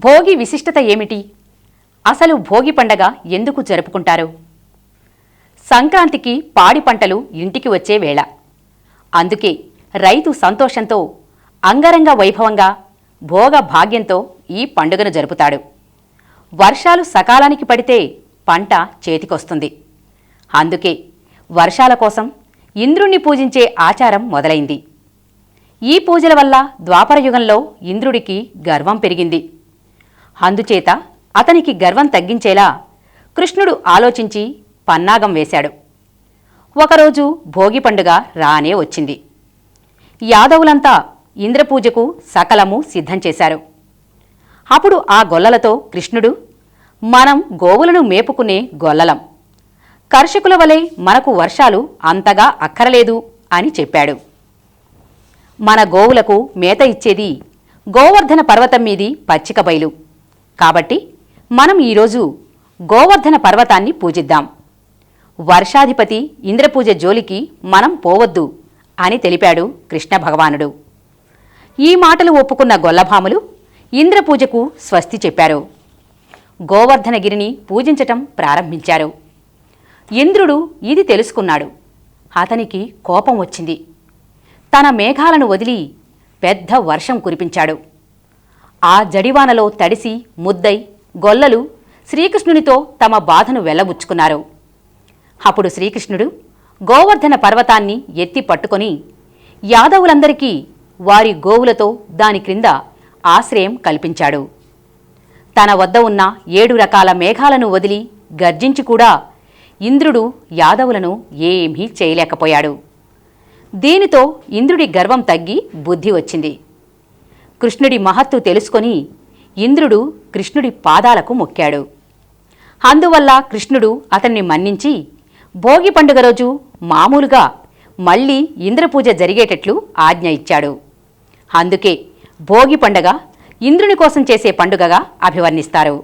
భోగి విశిష్టత ఏమిటి? అసలు భోగి పండగ ఎందుకు జరుపుకుంటారు? సంక్రాంతికి పాడి పంటలు ఇంటికి వచ్చే వేళ. అందుకే రైతు సంతోషంతో అంగరంగ వైభవంగా భోగ భాగ్యంతో ఈ పండుగను జరుపుతాడు. వర్షాలు సకాలానికి పడితే పంట చేతికొస్తుంది. అందుకే వర్షాల కోసం ఇంద్రుణ్ణి పూజించే ఆచారం మొదలైంది. ఈ పూజల వల్ల ద్వాపరయుగంలో ఇంద్రుడికి గర్వం పెరిగింది. అందుచేత అతనికి గర్వం తగ్గించేలా కృష్ణుడు ఆలోచించి పన్నాగం వేశాడు. ఒకరోజు భోగి పండుగ రానే వచ్చింది. యాదవులంతా ఇంద్రపూజకు సకలము సిద్ధం చేశారు. అప్పుడు ఆ గొల్లలతో కృష్ణుడు, మనం గోవులను మేపుకునే గొల్లలం, కర్షకుల వలె మనకు వర్షాలు అంతగా అక్కరలేదు అని చెప్పాడు. మన గోవులకు మేత ఇచ్చేది గోవర్ధన పర్వతం మీది పచ్చిక బయలు. కాబట్టి మనం ఈరోజు గోవర్ధన పర్వతాన్ని పూజిద్దాం. వర్షాధిపతి ఇంద్రపూజ జోలికి మనం పోవద్దు అని తెలిపాడు కృష్ణ భగవానుడు. ఈ మాటలు ఒప్పుకున్న గొల్లభాములు ఇంద్రపూజకు స్వస్తి చెప్పారు. గోవర్ధనగిరిని పూజించటం ప్రారంభించారు. ఇంద్రుడు ఇది తెలుసుకున్నాడు. అతనికి కోపం వచ్చింది. తన మేఘాలను వదిలి పెద్ద వర్షం కురిపించాడు. ఆ జడివానలో తడిసి ముద్దై గొల్లలు శ్రీకృష్ణునితో తమ బాధను వెళ్లబుచ్చుకున్నారు. అప్పుడు శ్రీకృష్ణుడు గోవర్ధన పర్వతాన్ని ఎత్తి పట్టుకొని యాదవులందరికీ వారి గోవులతో దాని క్రింద ఆశ్రయం కల్పించాడు. తన వద్ద ఉన్న 7 రకాల మేఘాలను వదిలి గర్జించి కూడా ఇంద్రుడు యాదవులను ఏమీ చేయలేకపోయాడు. దీనితో ఇంద్రుడి గర్వం తగ్గి బుద్ధి వచ్చింది. కృష్ణుడి మహత్తు తెలుసుకొని ఇంద్రుడు కృష్ణుడి పాదాలకు మొక్కాడు. అందువల్ల కృష్ణుడు అతన్ని మన్నించి భోగి పండుగ రోజు మామూలుగా మళ్లీ ఇంద్రపూజ జరిగేటట్లు ఆజ్ఞ ఇచ్చాడు. అందుకే భోగి పండుగ ఇంద్రుని కోసం చేసే పండుగగా అభివర్ణిస్తారు.